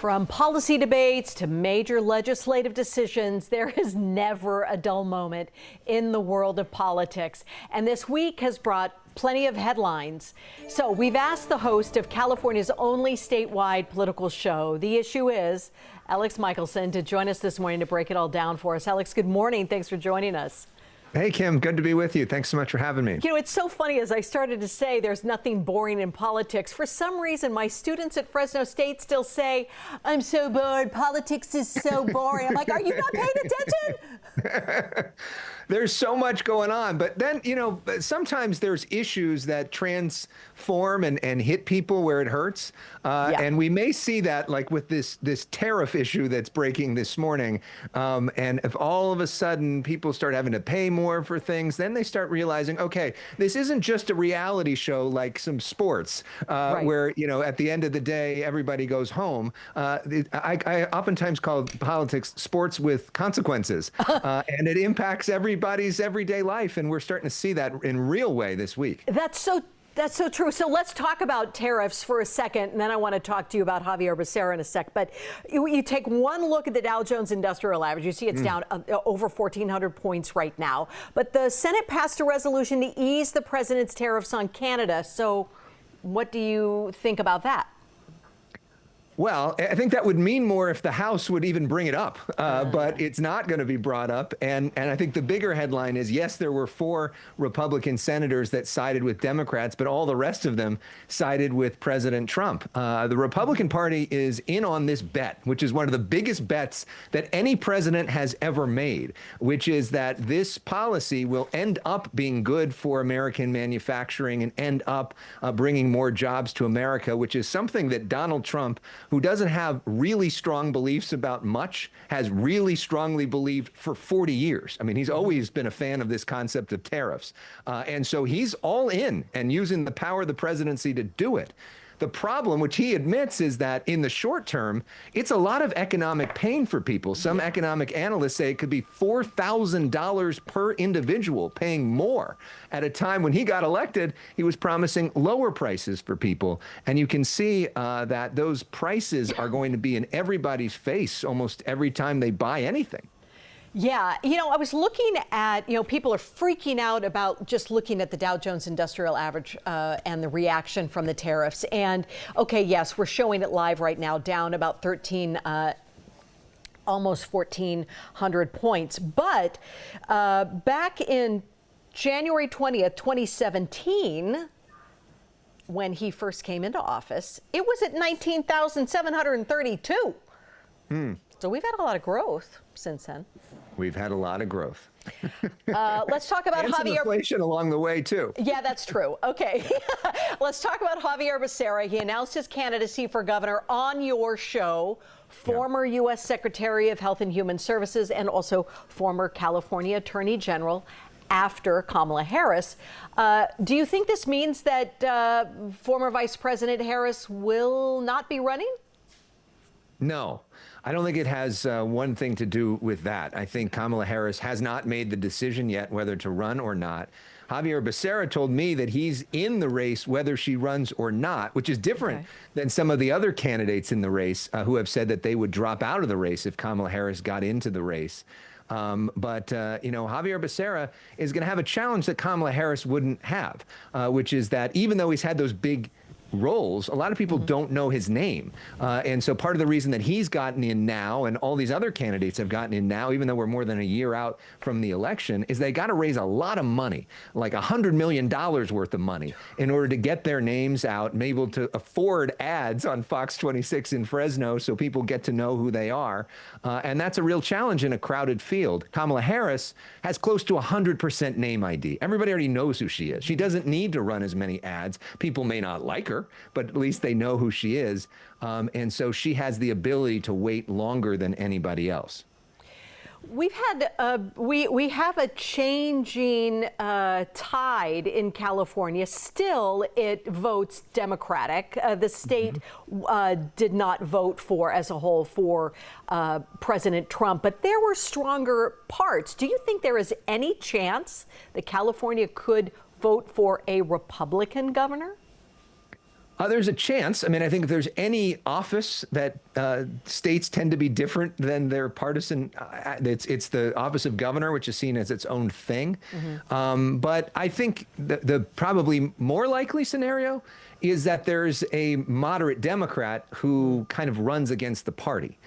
From policy debates to major legislative decisions, there is never a dull moment in the world of politics. And this week has brought plenty of headlines. So we've asked the host of California's only statewide political show, The Issue Is, Elex Michaelson, to join us this morning to break it all down for us. Elex, good morning. Thanks for joining us. Hey, Kim, good to be with you. Thanks so much for having me. You know, it's so funny, as I started to say, there's nothing boring in politics. For some reason, my students at Fresno State still say, I'm so bored. Politics is so boring. I'm like, are you not paying attention? There's so much going on. But then, you know, sometimes there's issues that transform and hit people where it hurts. And we may see that, like with this tariff issue that's breaking this morning. And if all of a sudden people start having to pay more for things, then they start realizing, okay, this isn't just a reality show like some sports where, you know, at the end of the day, everybody goes home. I oftentimes call politics sports with consequences, and it impacts everybody's everyday life. And we're starting to see that in real way this week. That's so true. So let's talk about tariffs for a second, and then I want to talk to you about Xavier Becerra in a sec. But you take one look at the Dow Jones Industrial Average. You see it's down over 1,400 points right now. But the Senate passed a resolution to ease the president's tariffs on Canada. So what do you think about that? Well, I think that would mean more if the House would even bring it up, but it's not going to be brought up. And I think the bigger headline is, yes, there were 4 Republican senators that sided with Democrats, but all the rest of them sided with President Trump. The Republican Party is in on this bet, which is one of the biggest bets that any president has ever made, which is that this policy will end up being good for American manufacturing and end up bringing more jobs to America, which is something that Donald Trump, who doesn't have really strong beliefs about much, has really strongly believed for 40 years. I mean, he's always been a fan of this concept of tariffs. And so he's all in and using the power of the presidency to do it. The problem, which he admits, is that in the short term, it's a lot of economic pain for people. Some economic analysts say it could be $4,000 per individual paying more. At a time when he got elected, he was promising lower prices for people. And you can see that those prices are going to be in everybody's face almost every time they buy anything. Yeah, you know, I was looking at, you know, people are freaking out about just looking at the Dow Jones Industrial Average and the reaction from the tariffs. And, okay, yes, we're showing it live right now, down about almost 1,400 points. But back in January 20th, 2017, when he first came into office, it was at 19,732. So we've had a lot of growth since then. We've had a lot of growth. Let's talk about and Xavier. Some inflation along the way, too. Yeah, that's true. Okay. Let's talk about Xavier Becerra. He announced his candidacy for governor on your show. Former U.S. Secretary of Health and Human Services and also former California Attorney General after Kamala Harris. Do you think this means that former Vice President Harris will not be running? No, I don't think it has one thing to do with that. I think Kamala Harris has not made the decision yet whether to run or not. Xavier Becerra told me that he's in the race whether she runs or not, which is different than some of the other candidates in the race who have said that they would drop out of the race if Kamala Harris got into the race. You know, Xavier Becerra is going to have a challenge that Kamala Harris wouldn't have, which is that even though he's had those big roles, a lot of people don't know his name. And so part of the reason that he's gotten in now and all these other candidates have gotten in now, even though we're more than a year out from the election, is they got to raise a lot of money, like $100 million worth of money in order to get their names out and be able to afford ads on Fox 26 in Fresno so people get to know who they are. And that's a real challenge in a crowded field. Kamala Harris has close to 100% name ID. Everybody already knows who she is. She doesn't need to run as many ads. People may not like her, but at least they know who she is. And so she has the ability to wait longer than anybody else. We've had we have a changing tide in California. Still, it votes Democratic. The state did not vote for, as a whole, for President Trump, but there were stronger parts. Do you think there is any chance that California could vote for a Republican governor? There's a chance. I mean, I think if there's any office that states tend to be different than their partisan, it's the office of governor, which is seen as its own thing. But I think the probably more likely scenario is that there's a moderate Democrat who kind of runs against the party.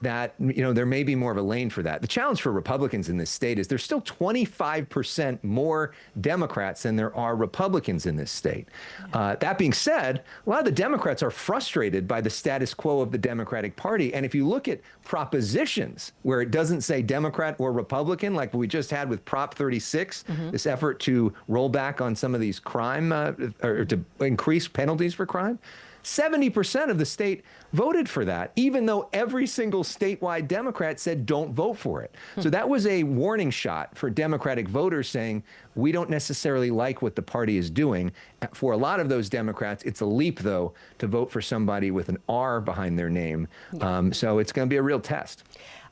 That, there may be more of a lane for that. The challenge for Republicans in this state is there's still 25% more Democrats than there are Republicans in this state. That being said, a lot of the Democrats are frustrated by the status quo of the Democratic Party. And if you look at propositions where it doesn't say Democrat or Republican, like we just had with Prop 36, this effort to roll back on some of these crime or to increase penalties for crime, 70% of the state voted for that, even though every single statewide Democrat said don't vote for it. So that was a warning shot for Democratic voters saying, we don't necessarily like what the party is doing. For a lot of those Democrats, it's a leap, though, to vote for somebody with an R behind their name. So it's going to be a real test.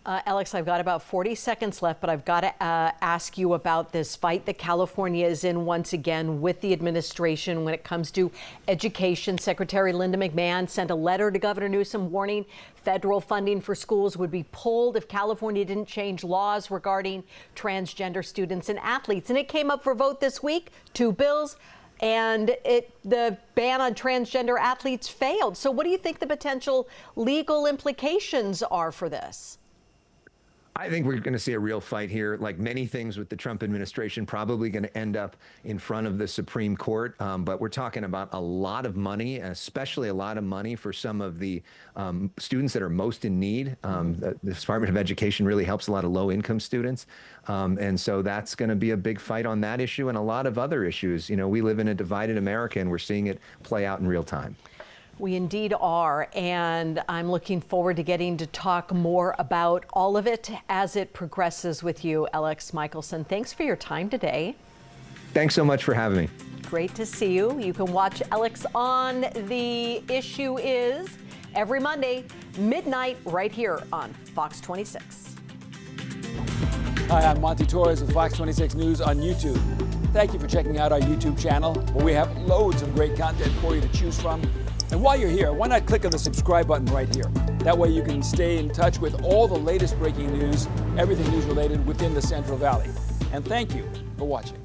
Alex, I've got about 40 seconds left, but I've got to ask you about this fight that California is in once again with the administration when it comes to education. Secretary Linda McMahon sent a letter to Governor Newsom warning federal funding for schools would be pulled if California didn't change laws regarding transgender students and athletes. And it came up for vote this week, 2 bills. And the ban on transgender athletes failed. So what do you think the potential legal implications are for this? I think we're going to see a real fight here. Like many things with the Trump administration, probably going to end up in front of the Supreme Court. But we're talking about a lot of money, especially a lot of money for some of the students that are most in need. The Department of Education really helps a lot of low-income students. And so that's going to be a big fight on that issue and a lot of other issues. We live in a divided America, and we're seeing it play out in real time. We indeed are, and I'm looking forward to getting to talk more about all of it as it progresses with you, Elex Michaelson. Thanks for your time today. Thanks so much for having me. Great to see you. You can watch Elex on The Issue Is every Monday, midnight, right here on Fox 26. Hi, I'm Monty Torres of Fox 26 News on YouTube. Thank you for checking out our YouTube channel, where we have loads of great content for you to choose from. And while you're here, why not click on the subscribe button right here? That way you can stay in touch with all the latest breaking news, everything news related within the Central Valley. And thank you for watching.